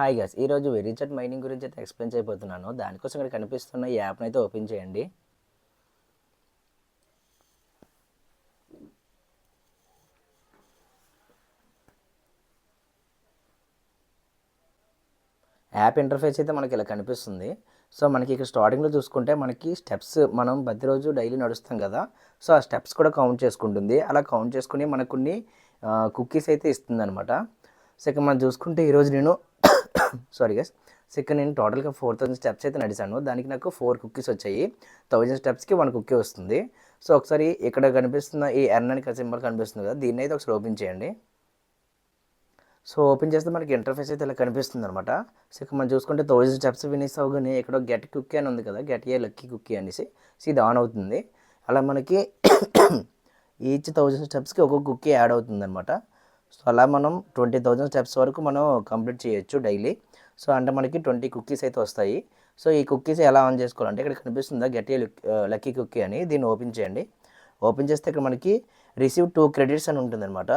Hi guys, ఈరోజు వెరీచాట్ mining గురించి అయితే ఎక్స్ప్లెయిన్ చేయబోతున్నాను. దానికోసం ఇక్కడ కనిపిస్తున్న ఈ యాప్ని అయితే ఓపెన్ చేయండి. యాప్ ఇంటర్ఫేస్ అయితే మనకి ఇలా కనిపిస్తుంది. సో మనకి ఇక్కడ స్టార్టింగ్లో చూసుకుంటే మనకి స్టెప్స్ మనం ప్రతిరోజు డైలీ నడుస్తాం కదా, సో ఆ స్టెప్స్ కూడా కౌంట్ చేసుకుంటుంది. అలా కౌంట్ చేసుకుని మనకు కొన్ని కుకీస్ అయితే ఇస్తుంది అనమాట. సో ఇక్కడ మనం చూసుకుంటే ఈరోజు నేను సారీ గైస్, సో ఇక్కడ నేను టోటల్గా 4000 స్టెప్స్ అయితే నడిచాను. దానికి నాకు 4 కుకీస్ వచ్చాయి. 1000 స్టెప్స్కి 1 కుకీ వస్తుంది. సో ఒకసారి ఇక్కడ కనిపిస్తున్న ఈ ఎర్న్ అని సింబల్ కనిపిస్తుంది కదా, దీన్ని అయితే ఒకసారి ఓపెన్ చేయండి. సో ఓపెన్ చేస్తే మనకి ఇంటర్ఫేస్ అయితే ఇలా కనిపిస్తుంది అనమాట. సో ఇక్కడ మనం చూసుకుంటే 1000 స్టెప్స్ ఫినిష్ అవగానే ఇక్కడ గెట్ కుకీ అని ఉంది కదా, గెట్ ఏ లక్కీ కుకీ అనేసి. సో ఇది ఆన్ అవుతుంది. అలా మనకి ఈచ్ 1000 స్టెప్స్కి ఒక్కొక్క కుకీ యాడ్ అవుతుంది అనమాట. సో అలా మనం 20,000 స్టెప్స్ వరకు మనం కంప్లీట్ చేయొచ్చు డైలీ. సో అంటే మనకి 20 కుకీస్ అయితే వస్తాయి. సో ఈ కుకీస్ ఎలా ఆన్ చేసుకోవాలంటే ఇక్కడ కనిపిస్తుందా గెట్ ఏ లక్కీ కుకీ అని, దీన్ని ఓపెన్ చేయండి. ఓపెన్ చేస్తే ఇక్కడ మనకి రిసీవ్ 2 క్రెడిట్స్ అని ఉంటుంది అనమాట.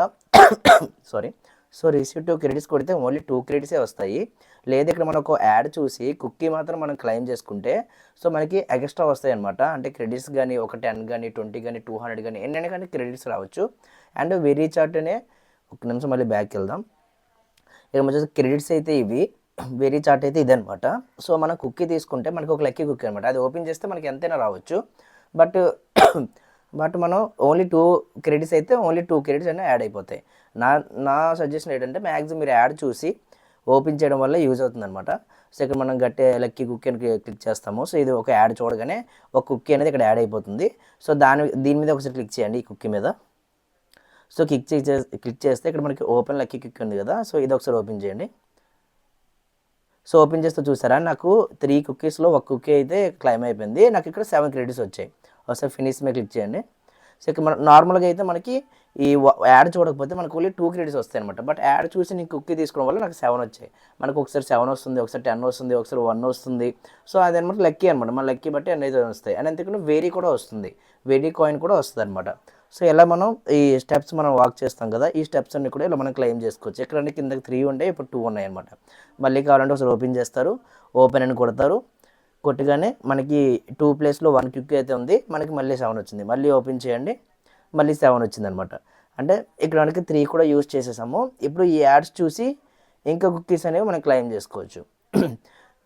సారీ, సో రిసీవ్ 2 క్రెడిట్స్ కొడితే ఓన్లీ 2 క్రెడిట్సే వస్తాయి. లేదా ఇక్కడ మనం ఒక యాడ్ చూసి కుకీ మాత్రం మనం క్లెయిమ్ చేసుకుంటే సో మనకి ఎక్స్ట్రా వస్తాయి అనమాట. అంటే క్రెడిట్స్ కానీ ఒక 10 కానీ 20 కానీ 200 కానీ ఎన్నైనా కానీ క్రెడిట్స్ రావచ్చు. అండ్ వెరీచాట్ అనే ఒక నిమిషం మళ్ళీ బ్యాక్కి వెళ్దాం. ఇక్కడ వచ్చేసి క్రెడిట్స్ అయితే ఇవి, వెరీచాట్ అయితే ఇదనమాట. సో మనం కుకీ తీసుకుంటే మనకు ఒక లక్కీ కుకీ అనమాట. అది ఓపెన్ చేస్తే మనకి ఎంతైనా రావచ్చు. బట్ మనం ఓన్లీ 2 క్రెడిట్స్ అయితే ఓన్లీ 2 క్రెడిట్స్ అయినా యాడ్ అయిపోతాయి. నా సజెషన్ ఏంటంటే మ్యాక్సిమం మీరు యాడ్ చూసి ఓపెన్ చేయడం వల్ల యూజ్ అవుతుంది అనమాట. సో ఇక్కడ మనం గట్టే లక్కీ కుకీ అని క్లిక్ చేస్తాము. సో ఇది ఒక యాడ్ చూడగానే ఒక కుకీ అనేది ఇక్కడ యాడ్ అయిపోతుంది. సో దీని మీద ఒకసారి క్లిక్ చేయండి, ఈ కుకీ మీద. సో క్లిక్ చేస్తే ఇక్కడ మనకి ఓపెన్ లక్కీ కుకీ ఉంది కదా, సో ఇది ఒకసారి ఓపెన్ చేయండి. సో ఓపెన్ చేస్తే చూసారా నాకు 3 కుకీస్లో 1 కుకీ అయితే క్లైమ్ అయిపోయింది. నాకు ఇక్కడ 7 క్రెడిట్స్ వచ్చాయి. ఒకసారి ఫినిష్ మీద క్లిక్ చేయండి. సో ఇక్కడ మనం నార్మల్గా అయితే మనకి ఈ యాడ్ చూడకపోతే మనకు ఓన్లీ 2 క్రెడిట్స్ వస్తాయి అనమాట. బట్ యాడ్ చూసి నేను కుకీ తీసుకోవడం వల్ల నాకు 7 వచ్చాయి. మనకు ఒకసారి 7 వస్తుంది, ఒకసారి 10 వస్తుంది, ఒకసారి 1 వస్తుంది. సో అదనమాట లక్కీ అనమాట. మన లక్కీ బట్టి అనేది వస్తాయి. అండ్ అంతేకాకుండా వేరీ కూడా వస్తుంది, వేరీ కాయిన్ కూడా వస్తుంది అనమాట. సో ఇలా మనం ఈ స్టెప్స్ మనం వాక్ చేస్తాం కదా, ఈ స్టెప్స్ అన్ని కూడా ఇలా మనం క్లెయిమ్ చేసుకోవచ్చు. ఇక్కడ కిందకి 3 ఉండే, ఇప్పుడు 2 ఉన్నాయి అనమాట. మళ్ళీ కావాలంటే ఒకసారి ఓపెన్ చేస్తారు, ఓపెన్ అని కొడతారు. కొట్టగానే మనకి 2 ప్లేస్లో 1 కుకీ అయితే ఉంది, మనకి మళ్ళీ 7 వచ్చింది. మళ్ళీ ఓపెన్ చేయండి, మళ్ళీ 7 వచ్చింది అనమాట. అంటే ఇక్కడ మనకి 3 కూడా యూజ్ చేసేసాము. ఇప్పుడు ఈ యాడ్స్ చూసి ఇంకా కుకీస్ అనేవి మనం క్లెయిమ్ చేసుకోవచ్చు.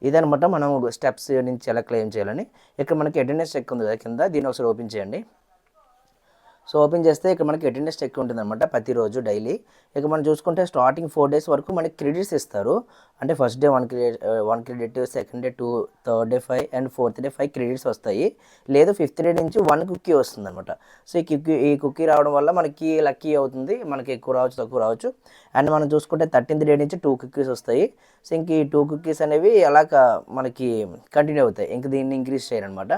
ఇదనమాట మనం స్టెప్స్ నుంచి ఎలా క్లెయిమ్ చేయాలని. ఇక్కడ మనకి అటెండెన్స్ చెక్ ఉంది కదా కింద, దీన్ని ఒకసారి ఓపెన్ చేయండి. సో ఓపెన్ చేస్తే ఇక్కడ మనకి అటెండెన్స్ చెక్ ఉంటుంది అనమాట ప్రతిరోజు డైలీ. ఇక మనం చూసుకుంటే స్టార్టింగ్ 4 డేస్ వరకు మనకి క్రెడిట్స్ ఇస్తారు. అంటే first day 1 credit, second day 2, third day 5 and fourth day 5 credits వస్తాయి. లేదు 5th డే నుంచి 1 కుకీ వస్తుంది అనమాట. సో ఈ కుకీ రావడం వల్ల మనకి లక్కీ అవుతుంది. మనకి ఎక్కువ రావచ్చు, తక్కువ రావచ్చు. అండ్ మనం చూసుకుంటే 13th డే నుంచి 2 కుకీస్ వస్తాయి. సో ఇంక ఈ 2 కుకీస్ అనేవి అలాగ మనకి కంటిన్యూ అవుతాయి. ఇంక దీన్ని ఇంక్రీజ్ చేయాలన్నమాట.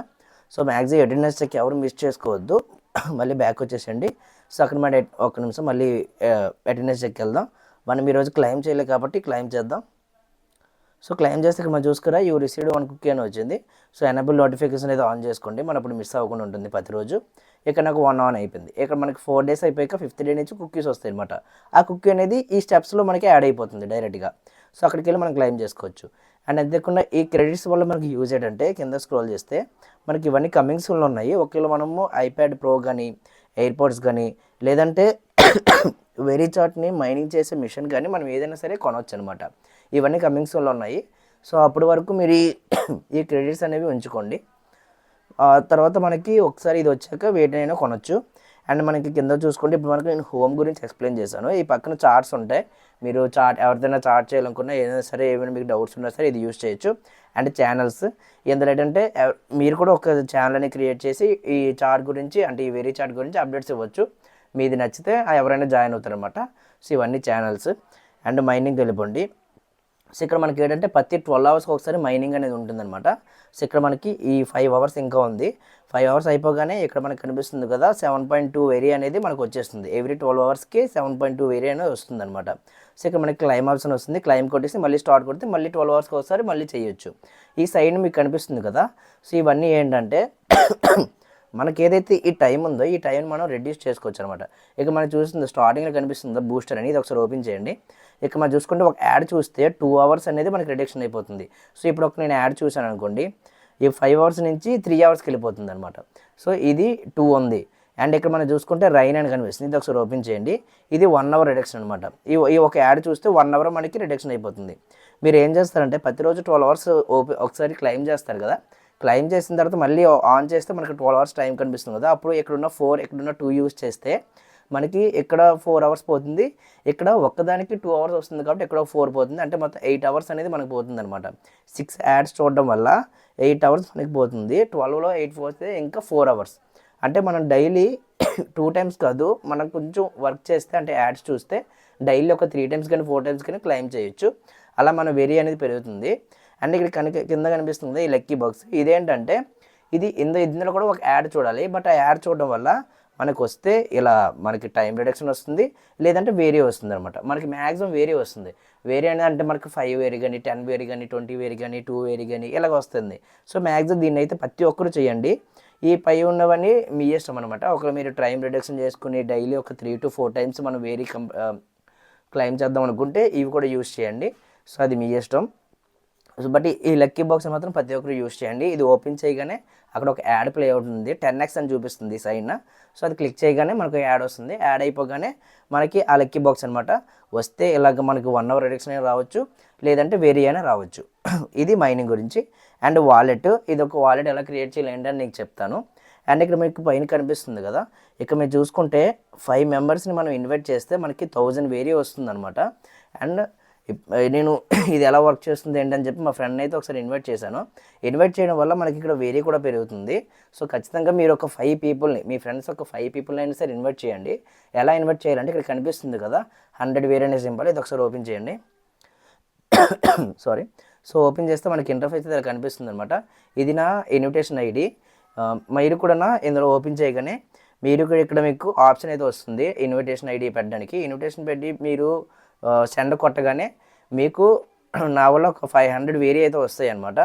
సో మ్యాక్సిమం అటెండెన్స్ చెక్ ఎవరు మిస్ చేసుకోవద్దు. మళ్ళీ బ్యాక్ వచ్చేసండి. సో అక్కడ మన ఒక నిమిషం మళ్ళీ అటెండెన్స్ చెక్ వెళ్దాం. మనం ఈరోజు క్లెయిమ్ చేయలేదు కాబట్టి క్లెయిమ్ చేద్దాం. సో క్లెయిమ్ చేస్తే ఇక్కడ మనం చూసుకురా యూ రిసీవ్డ్ 1 కుకీ అని వచ్చింది. సో ఎనబుల్ నోటిఫికేషన్ అయితే ఆన్ చేసుకోండి, మన ఇప్పుడు మిస్ అవ్వకుండా ఉంటుంది ప్రతిరోజు. ఇక్కడ నాకు 1 ఆన్ అయిపోయింది. ఇక్కడ మనకి 4 డేస్ అయిపోయాక 5th డే నుంచి కుకీస్ వస్తాయి అనమాట. ఆ కుకీ అనేది ఈ స్టెప్స్లో మనకి యాడ్ అయిపోతుంది డైరెక్ట్గా. సో అక్కడికి వెళ్ళి మనం క్లెయిమ్ చేసుకోవచ్చు. అండ్ అంతేకాకుండా ఈ క్రెడిట్స్ వల్ల మనకి యూజ్ ఏంటంటే కింద స్క్రోల్ చేస్తే మనకి ఇవన్నీ కమింగ్ సూన్లో ఉన్నాయి. ఒకవేళ మనము ఐప్యాడ్ ప్రో కానీ, ఎయిర్పోడ్స్ కానీ, లేదంటే వెరీచాట్ని మైనింగ్ చేసే మిషన్ కానీ మనం ఏదైనా సరే కొనవచ్చు అనమాట. ఇవన్నీ కమింగ్ సూన్లో ఉన్నాయి. సో అప్పటి వరకు మీరు ఈ క్రెడిట్స్ అనేవి ఉంచుకోండి. తర్వాత మనకి ఒకసారి ఇది వచ్చాక వేటినైనా కొనవచ్చు. అండ్ మనకి కింద చూసుకుంటే ఇప్పుడు మనకి నేను హోమ్ గురించి ఎక్స్ప్లెయిన్ చేశాను. ఈ పక్కన చార్ట్స్ ఉంటాయి. మీరు ఎవరిదైనా చార్ట్ చేయాలనుకున్నా, ఏదైనా సరే ఏమైనా మీకు డౌట్స్ ఉన్నా సరే ఇది యూజ్ చేయొచ్చు. అండ్ ఛానల్స్ ఎందులో ఏంటంటే మీరు కూడా ఒక ఛానల్ అని క్రియేట్ చేసి ఈ చార్ట్ గురించి, అంటే ఈ వెరీ చార్ట్ గురించి అప్డేట్స్ ఇవ్వచ్చు. మీది నచ్చితే ఎవరైనా జాయిన్ అవుతారనమాట. సో ఇవన్నీ ఛానల్స్. అండ్ మైనింగ్ వెళ్ళిపోండి. సో ఇక్కడ మనకి ఏంటంటే ప్రతి 12 అవర్స్కి ఒకసారి మైనింగ్ అనేది ఉంటుందన్నమాట. సో ఇక్కడ మనకి ఈ 5 అవర్స్ ఇంకా ఉంది. 5 అవర్స్ అయిపోగానే ఇక్కడ మనకు కనిపిస్తుంది కదా 7.2 వెరీ అనేది మనకు వచ్చేస్తుంది. ఎవ్రీ 12 అవర్స్కి 7.2 వెరీ అనేది వస్తుంది అనమాట. సో ఇక్కడ మనకి క్లైమ్ ఆప్షన్ వస్తుంది. క్లైమ్ కొట్టేసి మళ్ళీ స్టార్ట్ కొడితే మళ్ళీ 12 అవర్స్కి ఒకసారి మళ్ళీ చేయొచ్చు. ఈ సైడ్ మీకు కనిపిస్తుంది కదా. సో ఇవన్నీ ఏంటంటే మనకి ఏదైతే ఈ టైం ఉందో ఈ టైం మనం రెడ్యూస్ చేసుకోవచ్చు అనమాట. ఇక మనం చూస్తుంది స్టార్టింగ్లో కనిపిస్తుందో బూస్టర్ అని, ఇది ఒకసారి ఓపెన్ చేయండి. ఇక మనం చూసుకుంటే ఒక యాడ్ చూస్తే 2 అవర్స్ అనేది మనకి రిడక్షన్ అయిపోతుంది. సో ఇప్పుడు ఒక నేను యాడ్ చూసాను అనుకోండి, ఈ 5 అవర్స్ నుంచి 3 అవర్స్కి వెళ్ళిపోతుంది అనమాట. సో ఇది 2 ఉంది. అండ్ ఇక్కడ మనం చూసుకుంటే రైన్ అని కనిపిస్తుంది, ఇది ఒకసారి ఓపెన్ చేయండి. ఇది 1 అవర్ రిడక్షన్ అనమాట. ఈ ఒక యాడ్ చూస్తే 1 అవర్ మనకి రిడక్షన్ అయిపోతుంది. మీరు ఏం చేస్తారంటే ప్రతిరోజు 12 అవర్స్ ఒకసారి క్లైమ్ చేస్తారు కదా, క్లైమ్ చేసిన తర్వాత మళ్ళీ ఆన్ చేస్తే మనకి 12 అవర్స్ టైం కనిపిస్తుంది కదా, అప్పుడు ఇక్కడున్న 4 ఇక్కడున్న 2 యూస్ చేస్తే మనకి ఇక్కడ 4 అవర్స్ పోతుంది, ఇక్కడ ఒక్కదానికి 2 అవర్స్ వస్తుంది కాబట్టి ఇక్కడ 4 పోతుంది, అంటే మొత్తం 8 అవర్స్ అనేది మనకు పోతుంది అనమాట. 6 యాడ్స్ చూడడం వల్ల 8 అవర్స్ మనకి పోతుంది. 12లో 8 పోతే ఇంకా 4 అవర్స్. అంటే మనం డైలీ 2 టైమ్స్ కాదు, మనం కొంచెం వర్క్ చేస్తే అంటే యాడ్స్ చూస్తే డైలీ ఒక 3 టైమ్స్ కానీ 4 టైమ్స్ కానీ క్లైమ్ చేయొచ్చు. అలా మన వెరీ అనేది పెరుగుతుంది. అండ్ ఇక్కడ కింద కనిపిస్తుంది ఈ లక్కీ బాక్స్. ఇదేంటంటే ఇందులో కూడా ఒక యాడ్ చూడాలి, బట్ ఆ యాడ్ చూడడం వల్ల మనకు వస్తే ఇలా మనకి టైం రిడక్షన్ వస్తుంది, లేదంటే వేరీ వస్తుంది అనమాట. మనకి మ్యాక్సిమం వేరీ వస్తుంది. వేరీ అనేది అంటే మనకి 5 వేరీ కానీ 10 వేరీ కానీ 20 వేరీ కానీ 2 వేరీ కానీ ఇలాగ వస్తుంది. సో మ్యాక్సిమం దీన్ని అయితే ప్రతి ఒక్కరు చేయండి. ఈ పై ఉన్నవన్నీ మీ ఇష్టం అనమాట. ఒకవేళ మీరు టైం రిడక్షన్ చేసుకుని డైలీ ఒక 3 to 4 టైమ్స్ మనం వేరీ క్లైమ్ చేద్దాం అనుకుంటే ఇవి కూడా యూస్ చేయండి. సో అది మీ ఇష్టం. బట్ ఈ లక్కీ బాక్స్ మాత్రం ప్రతి ఒక్కరు యూస్ చేయండి. ఇది ఓపెన్ చేయగానే అక్కడ ఒక యాడ్ ప్లే అవుతుంది, 10x అని చూపిస్తుంది సైడ్న. సో అది క్లిక్ చేయగానే మనకు యాడ్ వస్తుంది. యాడ్ అయిపోగానే మనకి ఆ లక్కీ బాక్స్ అనమాట వస్తే ఇలాగ మనకి 1 అవర్ రిడక్షన్ అయినా రావచ్చు, లేదంటే వేరీ అయినా రావచ్చు. ఇది మైనింగ్ గురించి. అండ్ వాలెట్, ఇది ఒక వాలెట్ ఎలా క్రియేట్ చేయాలి ఏంటని నీకు చెప్తాను. అండ్ ఇక్కడ మీకు పైన కనిపిస్తుంది కదా, ఇక్కడ మీరు చూసుకుంటే 5 మెంబర్స్ని మనం ఇన్వైట్ చేస్తే మనకి 1000 వేరీ వస్తుంది అనమాట. అండ్ నేను ఇది ఎలా వర్క్ చేస్తుంది ఏంటని చెప్పి మా ఫ్రెండ్ అయితే ఒకసారి ఇన్వైట్ చేశాను. ఇన్వైట్ చేయడం వల్ల మనకి ఇక్కడ వేరీ కూడా పెరుగుతుంది. సో ఖచ్చితంగా మీరు ఒక 5 పీపుల్ని, మీ ఫ్రెండ్స్ ఒక 5 పీపుల్ని అయినా సరే ఇన్వైట్ చేయండి. ఎలా ఇన్వైట్ చేయాలంటే ఇక్కడ కనిపిస్తుంది కదా 100 వేరీ అనే సింబల్, ఇది ఒకసారి ఓపెన్ చేయండి. సారీ. సో ఓపెన్ చేస్తే మనకి ఇంటర్ఫేస్ అయితే కనిపిస్తుంది అనమాట. ఇది నా ఇన్విటేషన్ ఐడి. మీరు కూడా ఇందులో ఓపెన్ చేయగానే మీరు ఇక్కడ మీకు ఆప్షన్ అయితే వస్తుంది ఇన్విటేషన్ ఐడి పెట్టడానికి. ఇన్విటేషన్ పెట్టి మీరు సెండ్ కొట్టగానే మీకు నా వల్ల ఒక 500 వేరీ అయితే వస్తాయి అనమాట.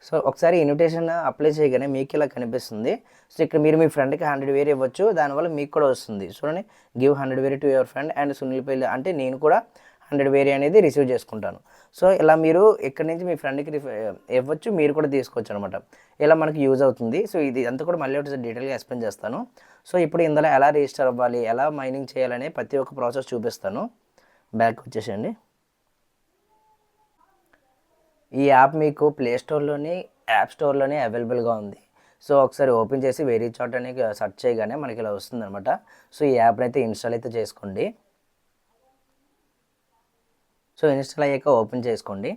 సో ఒకసారి ఇన్విటేషన్ అప్లై చేయగానే మీకు ఇలా కనిపిస్తుంది. సో ఇక్కడ మీరు మీ ఫ్రెండ్కి 100 వేరీ ఇవ్వచ్చు, దానివల్ల మీకు కూడా వస్తుంది. చూడండి, give 100 very to your friend and Sunil Palli, అంటే నేను కూడా 100 వేరీ అనేది రిసీవ్ చేసుకుంటాను. సో ఇలా మీరు ఇక్కడి నుంచి మీ ఫ్రెండ్కి ఇవ్వచ్చు, మీరు కూడా తీసుకోవచ్చు అనమాట. ఇలా మనకి యూజ్ అవుతుంది. సో ఇది అంతా కూడా మళ్ళీ ఒకటి డీటెయిల్గా ఎక్స్ప్లెయిన్ చేస్తాను. సో ఇప్పుడు ఇందులో ఎలా రిజిస్టర్ అవ్వాలి, ఎలా మైనింగ్ చేయాలనే ప్రతి ఒక్క ప్రాసెస్ చూపిస్తాను. బ్యాక్ వచ్చేసండి. ఈ యాప్ మీకు ప్లే స్టోర్లోని యాప్ స్టోర్లోనే అవైలబుల్గా ఉంది. సో ఒకసారి ఓపెన్ చేసి వేరీ చాట్ అని సెర్చ్ చేయగానే మనకి ఇలా వస్తుంది అనమాట. సో ఈ యాప్ని అయితే ఇన్స్టాల్ అయితే చేసుకోండి. సో ఇన్స్టాల్ అయ్యాక ఓపెన్ చేసుకోండి.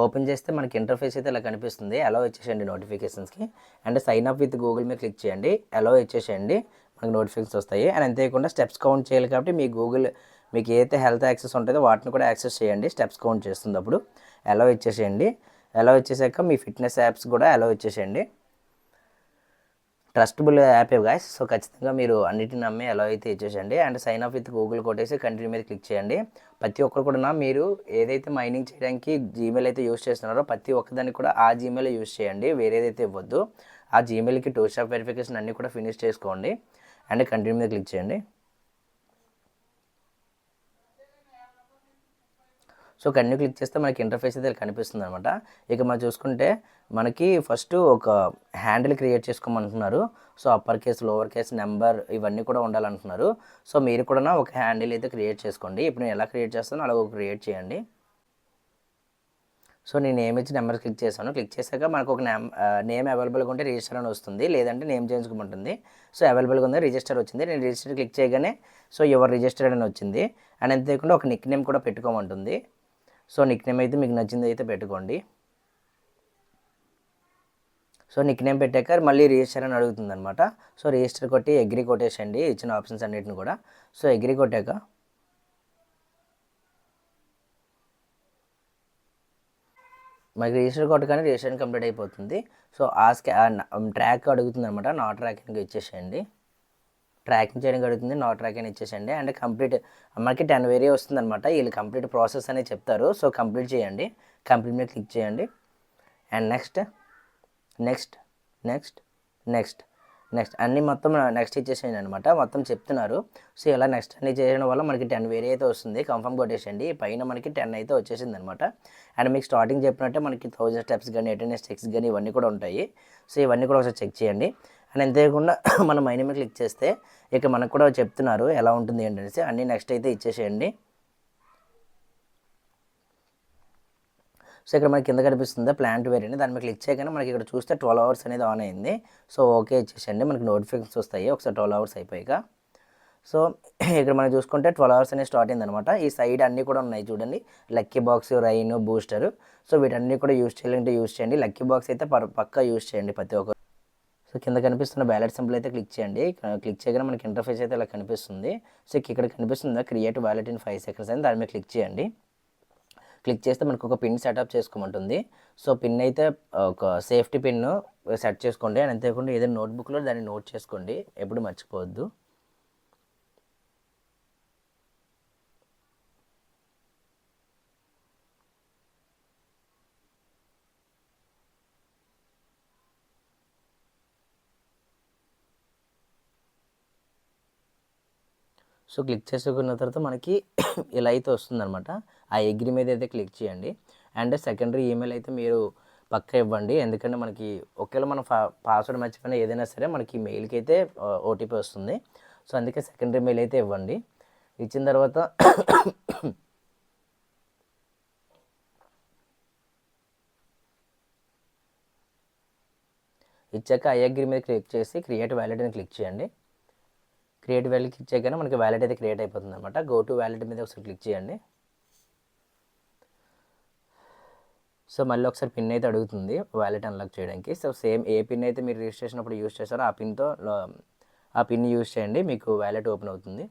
ఓపెన్ చేస్తే మనకి ఇంటర్ఫేస్ అయితే ఇలా కనిపిస్తుంది. అలో ఇచ్చేసేయండి నోటిఫికేషన్స్కి. And sign up with Google మీద క్లిక్ చేయండి, అలో ఇచ్చేసేయండి, మనకి నోటిఫికేషన్స్ వస్తాయి. అండ్ అంతేకాకుండా స్టెప్స్ కౌంట్ చేయాలి కాబట్టి మీ గూగుల్ మీకు ఏదైతే హెల్త్ యాక్సెస్ ఉంటుందో వాటిని కూడా యాక్సెస్ చేయండి. స్టెప్స్ కౌంట్ చేస్తుంది అప్పుడు అలో ఇచ్చేసేయండి. అలో ఇచ్చేసాక మీ ఫిట్నెస్ యాప్స్ కూడా అలో ఇచ్చేసేయండి. ట్రస్టబుల్ యాపే గాయ్స్. సో ఖచ్చితంగా మీరు అన్నిటిని నమ్మి అలో అయితే ఇచ్చేసేయండి. And sign up with Google కొట్టేసి కంటిన్యూ మీద క్లిక్ చేయండి. ప్రతి ఒక్కరు కూడా మీరు ఏదైతే మైనింగ్ చేయడానికి జీమెయిల్ అయితే యూస్ చేస్తున్నారో ప్రతి ఒక్కదానికి కూడా ఆ జీమెయిల్ యూస్ చేయండి, వేరేదైతే ఇవ్వద్దు. ఆ జీమెయిల్కి 2 స్టెప్ వెరిఫికేషన్ అన్నీ కూడా ఫినిష్ చేసుకోండి. అండ్ కంటిన్యూ మీద క్లిక్ చేయండి. సో కంటిన్యూ క్లిక్ చేస్తే మనకి ఇంటర్ఫేస్ అయితే కనిపిస్తుంది అనమాట. ఇక మనం చూసుకుంటే మనకి ఫస్ట్ ఒక హ్యాండిల్ క్రియేట్ చేసుకోమంటున్నారు. So upper case, lower case, number ఇవన్నీ కూడా ఉండాలంటున్నారు. సో మీరు కూడా ఒక హ్యాండిల్ అయితే క్రియేట్ చేసుకోండి. ఇప్పుడు నేను ఎలా క్రియేట్ చేస్తానో అలా క్రియేట్ చేయండి. సో నేను నేమ్ ఇచ్చి నెంబర్ క్లిక్ చేశాను. క్లిక్ చేశాక మనకు ఒక నేమ్ అవైలబుల్గా ఉంటే రిజిస్టర్ అని వస్తుంది, లేదంటే నేమ్ చేయించుకోమంటుంది. సో అవైలబుల్గా ఉంది, రిజిస్టర్ వచ్చింది. నేను రిజిస్టర్ క్లిక్ చేయగానే సో ఎవరు రిజిస్టర్డ్ అని వచ్చింది. అండ్ అంతేకాకుండా ఒక నిక్ నేమ్ కూడా పెట్టుకోమంటుంది. సో నిక్ నేమ్ అయితే మీకు నచ్చింది అయితే పెట్టుకోండి. సో నిక్ నేమ్ పెట్టాక మళ్ళీ రిజిస్టర్ అని అడుగుతుంది అనమాట. సో రిజిస్టర్ కొట్టి అగ్రీ కొట్టేసండి ఇచ్చిన ఆప్షన్స్ అన్నిటిని కూడా. సో అగ్రీ కొట్టాక మనకి రిజిస్టర్ కొట్టగానే రిజిస్ట్రేషన్ కంప్లీట్ అయిపోతుంది. సో ట్రాక్ అడుగుతుంది అనమాట, నా ట్రాకింగ్ ఇచ్చేసేయండి. ట్రాకింగ్ చేయడానికి అడుగుతుంది, నా ట్రాకింగ్ ఇచ్చేసేయండి. అండ్ కంప్లీట్ మనకి 10 వేరీ వస్తుంది అనమాట. వీళ్ళు కంప్లీట్ ప్రాసెస్ అనేది చెప్తారు. సో కంప్లీట్ చేయండి, కంప్లీట్ మీద క్లిక్ చేయండి. And next next next next next అన్నీ మొత్తం నెక్స్ట్ ఇచ్చేసేయండి అనమాట. మొత్తం చెప్తున్నారు. సో ఇలా నెక్స్ట్ అన్ని చేయడం వల్ల మనకి 10 వేరే అయితే వస్తుంది. కన్ఫర్మ్ కొట్టేసేయండి. పైన మనకి 10 అయితే వచ్చేసింది అనమాట. అండ్ మీకు స్టార్టింగ్ చెప్పినట్టే మనకి 1000 స్టెప్స్ కానీ అటెండెన్స్ చెక్స్ కానీ ఇవన్నీ కూడా ఉంటాయి. సో ఇవన్నీ కూడా ఒకసారి చెక్ చేయండి. అండ్ అంతేకాకుండా మనం మైండ్ మీద క్లిక్ చేస్తే ఇక మనకు కూడా చెప్తున్నారు ఎలా ఉంటుంది ఏంటనేసి. అన్నీ నెక్స్ట్ అయితే ఇచ్చేసేయండి. సో ఇక్కడ మనకి కింద కనిపిస్తుంది ప్లాంట్ వేర్ అని, దాని మీద క్లిక్ చేయగానే మనకి ఇక్కడ చూస్తే 12 అవర్స్ అనేది ఆన్ అయింది. సో ఓకే ఇచ్చేసేయండి. మనకి నోటిఫికేషన్స్ వస్తాయి ఒకసారి 12 అవర్స్ అయిపోయాక. సో ఇక్కడ మనం చూసుకుంటే 12 అవర్స్ అనేది స్టార్ట్ అయిందనమాట. ఈ సైడ్ అన్నీ కూడా ఉన్నాయి చూడండి, lucky box, rain, booster. So వీటన్నీ కూడా యూస్ చేయాలంటే యూస్ చేయండి. లక్కీ బాక్స్ అయితే పక్కా యూస్ చేయండి ప్రతి ఒక్కరు. సో కింద కనిపిస్తున్న బ్యాలెట్ సింబల్ అయితే క్లిక్ చేయండి. క్లిక్ చేయగానే మనకి ఇంటర్ఫేస్ అయితే ఇలా కనిపిస్తుంది. సో ఇక్కడ కనిపిస్తుంది క్రియేట్ వాలెట్ ఇన్ 5 సెకండ్స్ అని, దాని మీద క్లిక్ చేయండి. క్లిక్ చేస్తే మనకు ఒక పిన్ సెటప్ చేసుకోమంటుంది. సో పిన్ అయితే ఒక సేఫ్టీ పిన్ సెట్ చేసుకోండి. అండ్ అంతేకాకుండా ఏదైనా నోట్బుక్లో దాన్ని నోట్ చేసుకోండి, ఎప్పుడు మర్చిపోవద్దు. సో క్లిక్ చేసుకున్న తర్వాత మనకి ఇలా అయితే వస్తుందన్నమాట. ఆ అగ్రీ మీద అయితే క్లిక్ చేయండి. అండ్ సెకండరీ ఈమెయిల్ అయితే మీరు పక్కా ఇవ్వండి. ఎందుకంటే మనకి ఒకవేళ మనం పాస్వర్డ్ మర్చిపోయినా ఏదైనా సరే మనకి మెయిల్కి అయితే ఓటీపీ వస్తుంది. సో అందుకే సెకండరీ మెయిల్ అయితే ఇవ్వండి. ఇచ్చిన తర్వాత ఇచ్చాక ఐ అగ్రీ మీద క్లిక్ చేసి క్రియేట్ వ్యాలెట్ అని క్లిక్ చేయండి. క్రియేట్ వ్యాలెట్ క్లిక్ చేయగానే మనకి వ్యాలెట్ అయితే క్రియేట్ అయిపోతుంది అనమాట. గో టు వ్యాలెట్ మీద ఒకసారి క్లిక్ చేయండి. సో మళ్ళీ ఒకసారి పిన్ అయితే అడుగుతుంది వ్యాలెట్ అన్లాక్ చేయడానికి. సో సేమ్ ఏ పిన్ అయితే మీరు రిజిస్ట్రేషన్ అప్పుడు యూస్ చేస్తారో ఆ పిన్తో ఆ పిన్ యూస్ చేయండి, మీకు వ్యాలెట్ ఓపెన్ అవుతుంది.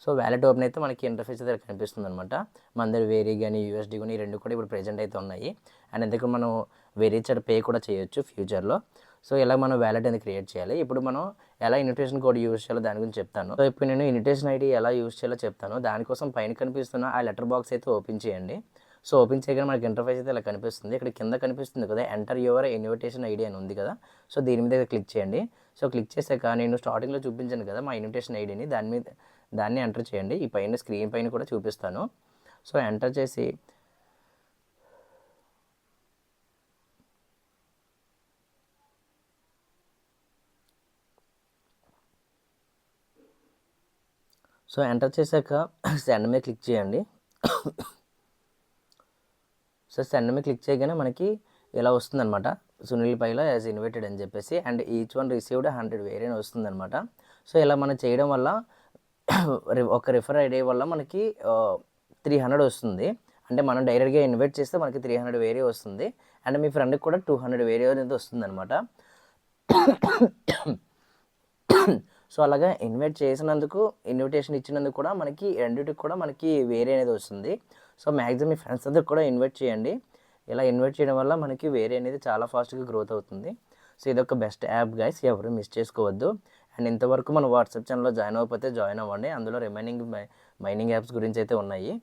సో వ్యాలెట్ ఓపెన్ అయితే మనకి ఇంటర్ఫేస్ అయితే కనిపిస్తుంది అనమాట. మన దగ్గర వేరీ కానీ యూఎస్డీ కానీ ఈ రెండు కూడా ఇప్పుడు ప్రెజెంట్ అయితే ఉన్నాయి. అండ్ ఎందుకు మనం వేరే చోట పే కూడా చేయొచ్చు ఫ్యూచర్లో. సో ఇలా మనం వ్యాలెట్ అనేది క్రియేట్ చేయాలి. ఇప్పుడు మనం ఎలా ఇన్విటేషన్ కోడ్ యూస్ చేయాలో దాని గురించి చెప్తాను. సో ఇప్పుడు నేను ఇన్విటేషన్ ఐడి ఎలా యూస్ చేయాలో చెప్తాను. దానికోసం పైన కనిపిస్తున్న ఆ లెటర్ బాక్స్ అయితే ఓపెన్ చేయండి. సో ఓపెన్ చేయగానే మనకి ఇంటర్ఫేస్ అయితే ఇలా కనిపిస్తుంది. ఇక్కడ కింద కనిపిస్తుంది కదా ఎంటర్ యువర్ ఇన్విటేషన్ ఐడి అని ఉంది కదా. సో దీని మీద క్లిక్ చేయండి. సో క్లిక్ చేశాక నేను స్టార్టింగ్లో చూపించాను కదా మా ఇన్విటేషన్ ఐడిని, దాన్ని ఎంటర్ చేయండి. ఈ పైన స్క్రీన్ పైన కూడా చూపిస్తాను. సో ఎంటర్ చేసి ఎంటర్ చేశాక సెండ్ మీద క్లిక్ చేయండి. సో సెండ్ మీద క్లిక్ చేయగానే మనకి ఇలా వస్తుందన్నమాట, సునీల్ పైలా యాజ్ ఇన్వైటెడ్ అని చెప్పేసి. అండ్ ఈచ్ వన్ రిసీవ్డ్ 100 వేరే వస్తుందన్నమాట. సో ఇలా మనం చేయడం వల్ల ఒక రిఫర్ ఐడి వల్ల మనకి 300 వస్తుంది. అంటే మనం డైరెక్ట్గా ఇన్వైట్ చేస్తే మనకి 300 వేరే వస్తుంది. అండ్ మీ ఫ్రెండ్కి కూడా 200 వేరే అనేది వస్తుంది అనమాట. సో అలాగా ఇన్వైట్ చేసినందుకు, ఇన్విటేషన్ ఇచ్చినందుకు కూడా మనకి రెండింటికి కూడా మనకి వేరే అనేది వస్తుంది. సో మ్యాక్సిమం మీ ఫ్రెండ్స్ అందరికి కూడా ఇన్వైట్ చేయండి. ఇలా ఇన్వైట్ చేయడం వల్ల మనకి వేరే అనేది చాలా ఫాస్ట్గా గ్రోత్ అవుతుంది. సో ఇదొక బెస్ట్ యాప్ గైస్, ఎవరు మిస్ చేసుకోవద్దు. అండ్ ఇంతవరకు మన వాట్సాప్ ఛానల్లో జాయిన్ అవ్వకపోతే జాయిన్ అవ్వండి. అందులో రిమైనింగ్ మైనింగ్ యాప్స్ గురించి అయితే ఉన్నాయి.